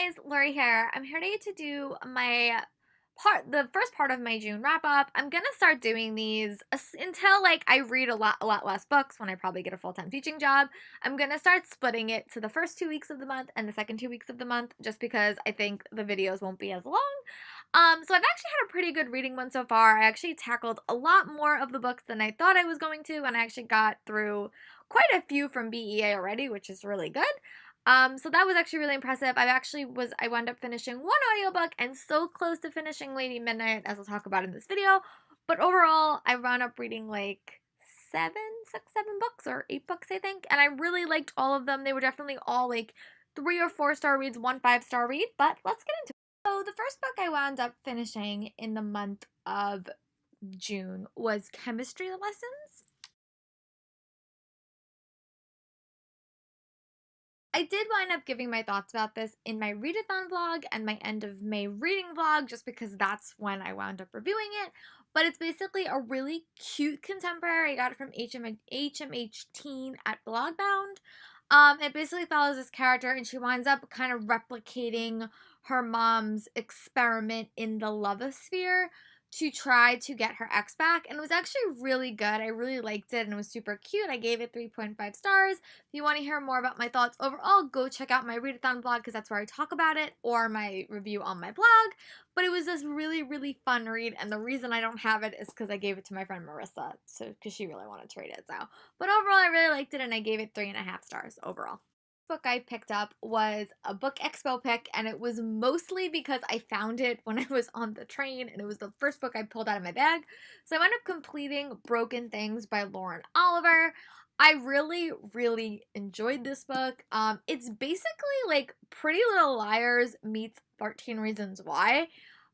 guys, Lori here. I'm here today to do the first part of my June wrap up. I'm gonna start doing these until I read a lot less books when I probably get a full-time teaching job. I'm gonna start splitting it to the first 2 weeks of the month and the second 2 weeks of the month, just because I think the videos won't be as long. So I've actually had a pretty good reading one so far. I actually tackled a lot more of the books than I thought I was going to, and I actually got through quite a few from BEA already, which is really good. So that was actually really impressive. I wound up finishing one audiobook and so close to finishing Lady Midnight, as I'll talk about in this video. But overall, I wound up reading like seven books or 8 books, I think. And I really liked all of them. They were definitely all like 3 or 4 star reads, one 5-star read, but let's get into it. So the first book I wound up finishing in the month of June was Chemistry Lessons. I did wind up giving my thoughts about this in my readathon vlog and my end of May reading vlog, just because that's when I wound up reviewing it. But it's basically a really cute contemporary. I got it from HMH Teen at Blogbound. It basically follows this character, and she winds up kind of replicating her mom's experiment in the lovosphere to try to get her ex back, and it was actually really good. I really liked it, and it was super cute. I gave it 3.5 stars. If you want to hear more about my thoughts overall, go check out my readathon blog, because that's where I talk about it, or my review on my blog. But it was this really, really fun read, and the reason I don't have it is because I gave it to my friend Marissa, because she really wanted to read it. But overall, I really liked it, and I gave it 3.5 stars overall. Book I picked up was a book expo pick, and it was mostly because I found it when I was on the train, and it was the first book I pulled out of my bag. So I wound up completing Broken Things by Lauren Oliver. I really, really enjoyed this book. It's basically like Pretty Little Liars meets 13 Reasons Why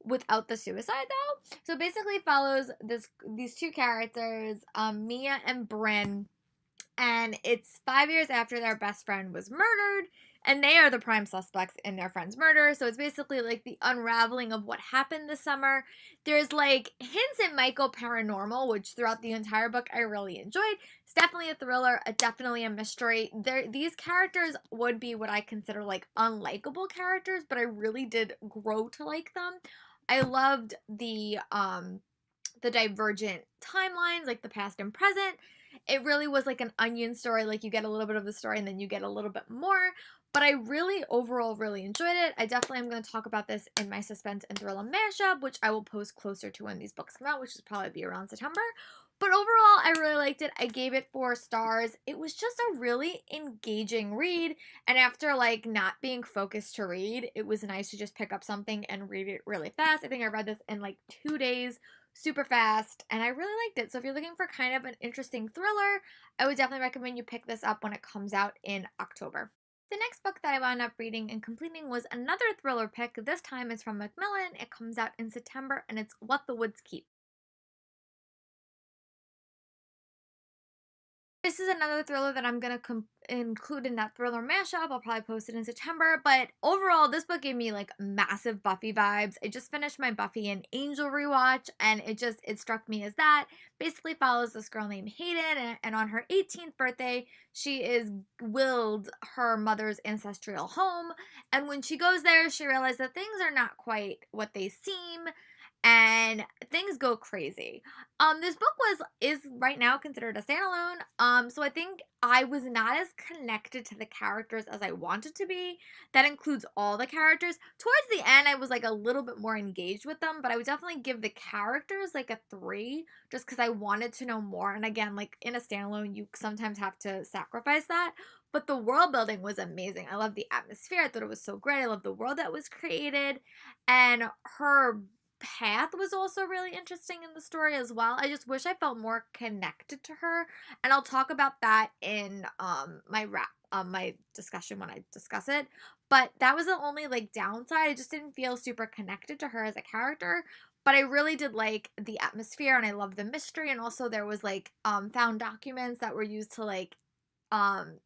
without the suicide though. So it basically follows these two characters, Mia and Bryn, and it's 5 years after their best friend was murdered, and they are the prime suspects in their friend's murder. So it's basically like the unraveling of what happened this summer. There's like hints at Michael Paranormal, which throughout the entire book I really enjoyed. It's definitely a thriller, definitely a mystery. These characters would be what I consider like unlikable characters, but I really did grow to like them. I loved the divergent timelines, like the past and present. It really was like an onion story. Like you get a little bit of the story and then you get a little bit more. But I really, overall, really enjoyed it. I definitely am going to talk about this in my suspense and thriller mashup, which I will post closer to when these books come out, which will probably be around September. But overall, I really liked it. I gave it 4 stars. It was just a really engaging read. And after like not being focused to read, it was nice to just pick up something and read it really fast. I think I read this in like 2 days, super fast, and I really liked it. So if you're looking for kind of an interesting thriller, I would definitely recommend you pick this up when it comes out in October. The next book that I wound up reading and completing was another thriller pick. This time it's from Macmillan. It comes out in September, and it's What the Woods Keep. This is another thriller that I'm going to include in that thriller mashup. I'll probably post it in September. But overall, this book gave me like massive Buffy vibes. I just finished my Buffy and Angel rewatch, and it struck me as that. Basically follows this girl named Hayden, and on her 18th birthday, she is willed her mother's ancestral home. And when she goes there, she realizes that things are not quite what they seem, and things go crazy. This book is right now considered a standalone. So I think I was not as connected to the characters as I wanted to be. That includes all the characters. Towards the end, I was like a little bit more engaged with them, but I would definitely give the characters like a 3, just because I wanted to know more. And again, like in a standalone, you sometimes have to sacrifice that. But the world building was amazing. I love the atmosphere. I thought it was so great. I love the world that was created, and her path was also really interesting in the story as well. I just wish I felt more connected to her, and I'll talk about that in my discussion when I discuss it. But that was the only like downside. I just didn't feel super connected to her as a character. But I really did like the atmosphere, and I love the mystery, and also there was like found documents that were used to like um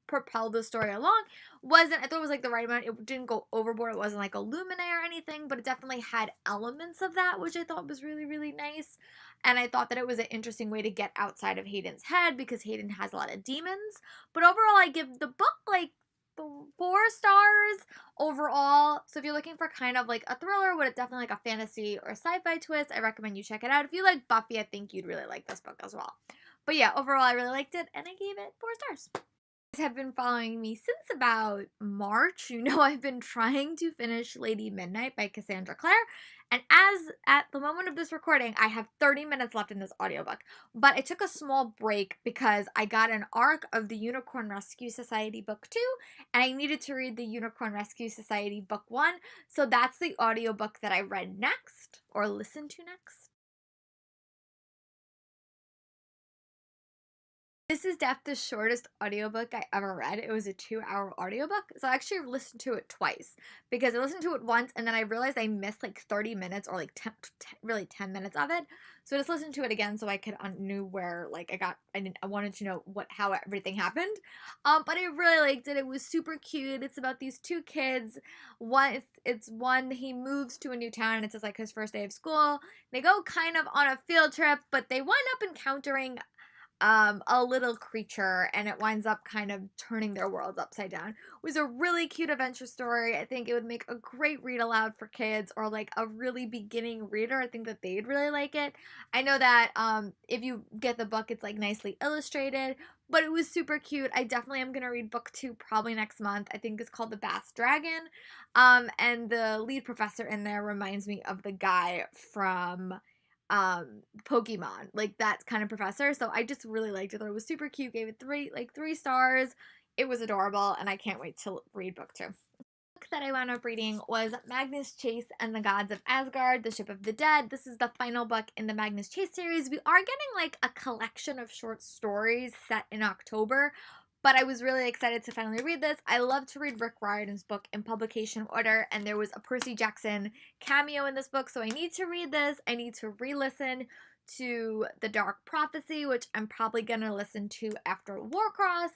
propel the story along. I thought it was like the right amount. It didn't go overboard. It wasn't like a luminaire or anything, but it definitely had elements of that, which I thought was really, really nice. And I thought that it was an interesting way to get outside of Hayden's head, because Hayden has a lot of demons. But overall, I give the book like 4 stars overall. So if you're looking for kind of like a thriller with definitely like a fantasy or sci-fi twist, I recommend you check it out. If you like Buffy, I think you'd really like this book as well. But yeah, overall I really liked it and I gave it 4 stars. Have been following me since about March, you know I've been trying to finish Lady Midnight by Cassandra Clare, and as at the moment of this recording, I have 30 minutes left in this audiobook, but I took a small break because I got an arc of the Unicorn Rescue Society book 2, and I needed to read the Unicorn Rescue Society book 1, so that's the audiobook that I read next, or listened to next. This is the shortest audiobook I ever read. It was a 2-hour audiobook. So I actually listened to it twice because I listened to it once and then I realized I missed like 30 minutes or like 10 minutes of it. So I just listened to it again so I could knew where like I wanted to know how everything happened. But I really liked it. It was super cute. It's about these 2 kids. One he moves to a new town and it's just like his first day of school. They go kind of on a field trip, but they wind up encountering a little creature and it winds up kind of turning their worlds upside down. It was a really cute adventure story. I think it would make a great read aloud for kids or like a really beginning reader. I think that they'd really like it. I know that if you get the book, it's like nicely illustrated, but it was super cute. I definitely am going to read book 2 probably next month. I think it's called The Bass Dragon. And the lead professor in there reminds me of the guy from Pokemon, like that kind of professor. So I just really liked it. It was super cute. Gave it 3 stars. It was adorable and I can't wait to read book 2. The book that I wound up reading was Magnus Chase and the Gods of Asgard, The Ship of the Dead. This is the final book in the Magnus Chase series. We are getting like a collection of short stories set in October, but I was really excited to finally read this. I love to read Rick Riordan's book in publication order, and there was a Percy Jackson cameo in this book, so I need to read this. I need to re-listen to The Dark Prophecy, which I'm probably going to listen to after Warcross,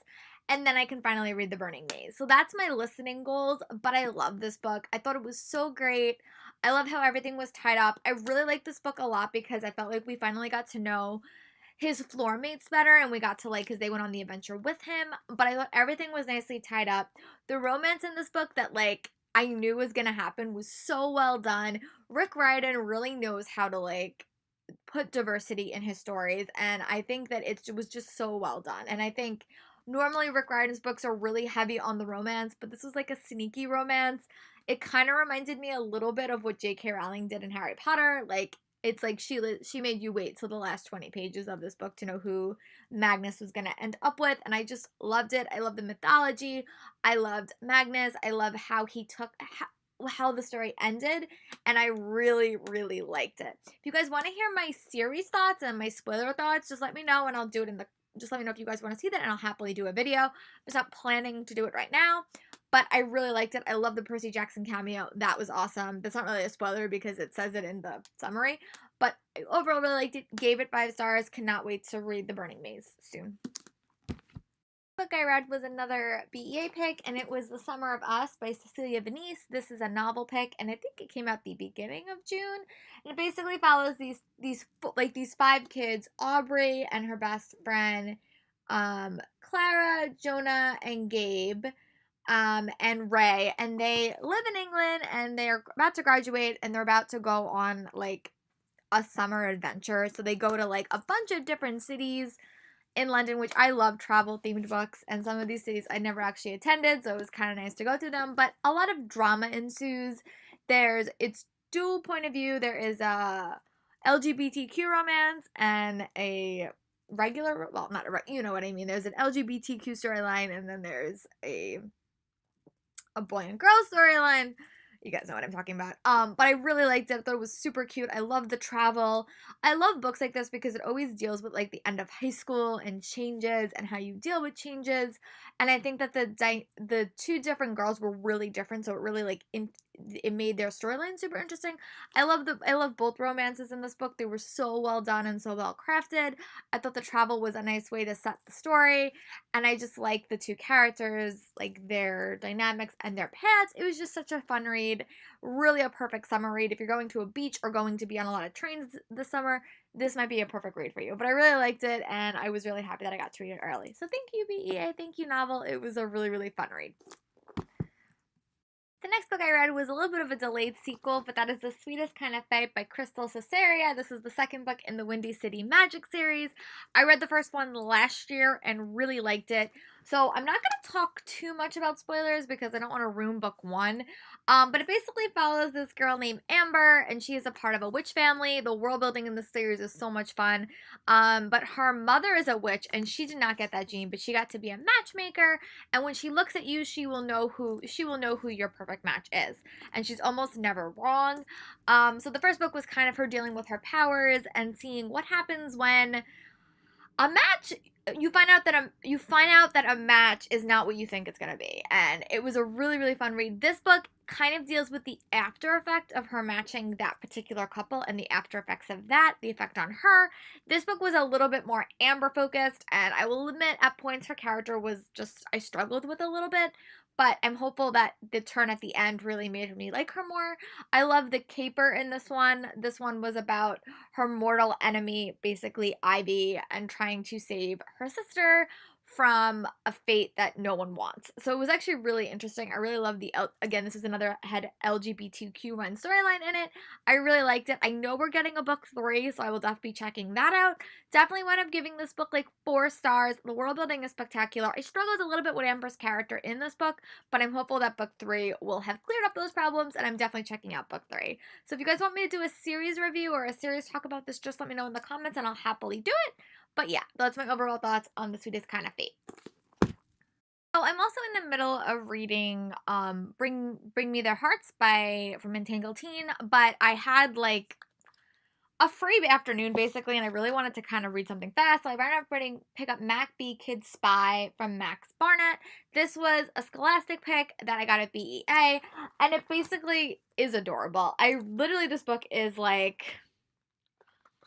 and then I can finally read The Burning Maze. So that's my listening goals, but I love this book. I thought it was so great. I love how everything was tied up. I really like this book a lot because I felt like we finally got to know his floor mates better and we got to like because they went on the adventure with him, but I thought everything was nicely tied up. The romance in this book that like I knew was gonna happen was so well done. Rick Riordan really knows how to like put diversity in his stories, and I think that it was just so well done. And I think normally Rick Riordan's books are really heavy on the romance, but this was like a sneaky romance. It kind of reminded me a little bit of what J.K. Rowling did in Harry Potter. Like it's like she made you wait till the last 20 pages of this book to know who Magnus was going to end up with, and I just loved it. I love the mythology. I loved Magnus. I love how he took how the story ended, and I really, really liked it. If you guys want to hear my series thoughts and my spoiler thoughts, just let me know and I'll do it in the just let me know if you guys want to see that and I'll happily do a video. I'm just not planning to do it right now, but I really liked it. I love the Percy Jackson cameo. That was awesome. That's not really a spoiler because it says it in the summary, but I overall really liked it. Gave it 5 stars. Cannot wait to read The Burning Maze soon. The book I read was another BEA pick, and it was The Summer of Us by Cecilia Venice. This is a novel pick, and I think it came out the beginning of June. And it basically follows these 5 kids: Aubrey and her best friend, Clara, Jonah, and Gabe, and Ray. And they live in England, and they're about to graduate, and they're about to go on like a summer adventure. So they go to like a bunch of different cities in London, which I love travel themed books, and some of these cities I never actually attended, so it was kind of nice to go through them. But a lot of drama ensues. It's dual point of view. There is a LGBTQ romance and a regular, well, not a, you know what I mean. There's an LGBTQ storyline, and then there's a boy and girl storyline. You guys know what I'm talking about. But I really liked it. I thought it was super cute. I love the travel. I love books like this because it always deals with like the end of high school and changes and how you deal with changes. And I think that the 2 different girls were really different, so it really like it made their storyline super interesting. I love both romances in this book. They were so well done and so well crafted. I thought the travel was a nice way to set the story, and I just like the 2 characters, like their dynamics and their paths. It was just such a fun read. Really a perfect summer read. If you're going to a beach or going to be on a lot of trains this summer, this might be a perfect read for you. But I really liked it, and I was really happy that I got to read it early. So thank you, BEA. Thank you, novel. It was a really, really fun read. The next book I read was a little bit of a delayed sequel, but that is The Sweetest Kind of Fate by Crystal Cesaria. This is the second book in the Windy City Magic series. I read the first one last year and really liked it. So I'm not going to talk too much about spoilers because I don't want to ruin book one. But it basically follows this girl named Amber, and she is a part of a witch family. The world building in this series is so much fun. But her mother is a witch, and she did not get that gene, but she got to be a matchmaker. And when she looks at you, she will know who your perfect match is, and she's almost never wrong. So the first book was kind of her dealing with her powers and seeing what happens when a match you find out that a match is not what you think it's going to be. And it was a really, really fun read. This book kind of deals with the after effect of her matching that particular couple and the after effects of that, the effect on her. This book was a little bit more Amber focused, and I will admit at points her character was just, I struggled with a little bit, but I'm hopeful that the turn at the end really made me like her more. I love the caper in this one. This one was about her mortal enemy, basically Ivy, and trying to save her sister from a fate that no one wants. So it was actually really interesting. I really love again, this is another had LGBTQ run storyline in it. I really liked it. I know we're getting a book 3, so I will definitely be checking that out. Definitely wound up giving this book like 4 stars. The world building is spectacular. I struggled a little bit with Amber's character in this book, but I'm hopeful that book 3 will have cleared up those problems, and I'm definitely checking out book 3. So if you guys want me to do a series review or a series talk about this, just let me know in the comments and I'll happily do it. But yeah, that's my overall thoughts on The Sweetest Kind of Fate. Oh, I'm also in the middle of reading Bring Me Their Hearts from Entangled Teen, but I had like a free afternoon basically, and I really wanted to kind of read something fast, so I ended up pick up Mac B Kid Spy from Max Barnett. This was a Scholastic pick that I got at BEA, and it basically is adorable. This book is like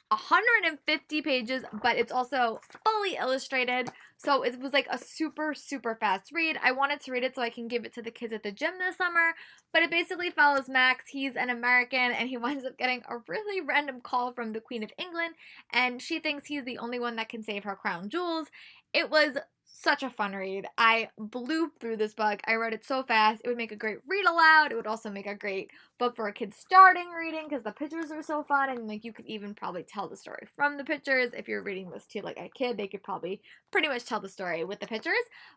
150 pages, but it's also fully illustrated. So it was like a super, super fast read. I wanted to read it so I can give it to the kids at the gym this summer, but it basically follows Max. He's an American, and he winds up getting a really random call from the Queen of England, and she thinks he's the only one that can save her crown jewels. It was such a fun read. I blew through this book. I read it so fast. It would make a great read aloud. It would also make a great book for a kid starting reading because the pictures are so fun, and like you could even probably tell the story from the pictures. If you're reading this to like a kid, they could probably pretty much tell the story with the pictures.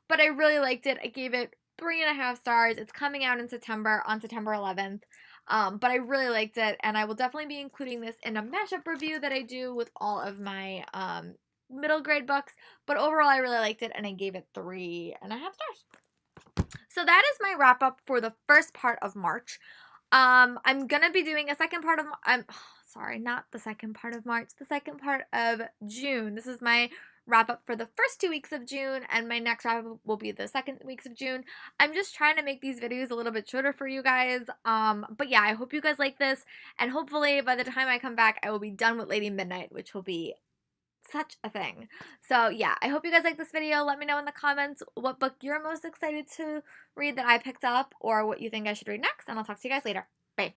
But I really liked it. I gave it 3.5 stars. It's coming out in September, on September 11th. But I really liked it, and I will definitely be including this in a mashup review that I do with all of my middle grade books. But overall, I really liked it, and I gave it 3.5 stars. So that is my wrap up for the first part of March. I'm gonna be doing a second part of not the second part of March, the second part of June. This is my wrap up for the first 2 weeks of June, and my next wrap up will be the second weeks of June. I'm just trying to make these videos a little bit shorter for you guys. But yeah, I hope you guys like this, and hopefully by the time I come back, I will be done with Lady Midnight, which will be such a thing. So yeah, I hope you guys like this video. Let me know in the comments what book you're most excited to read that I picked up, or what you think I should read next, and I'll talk to you guys later.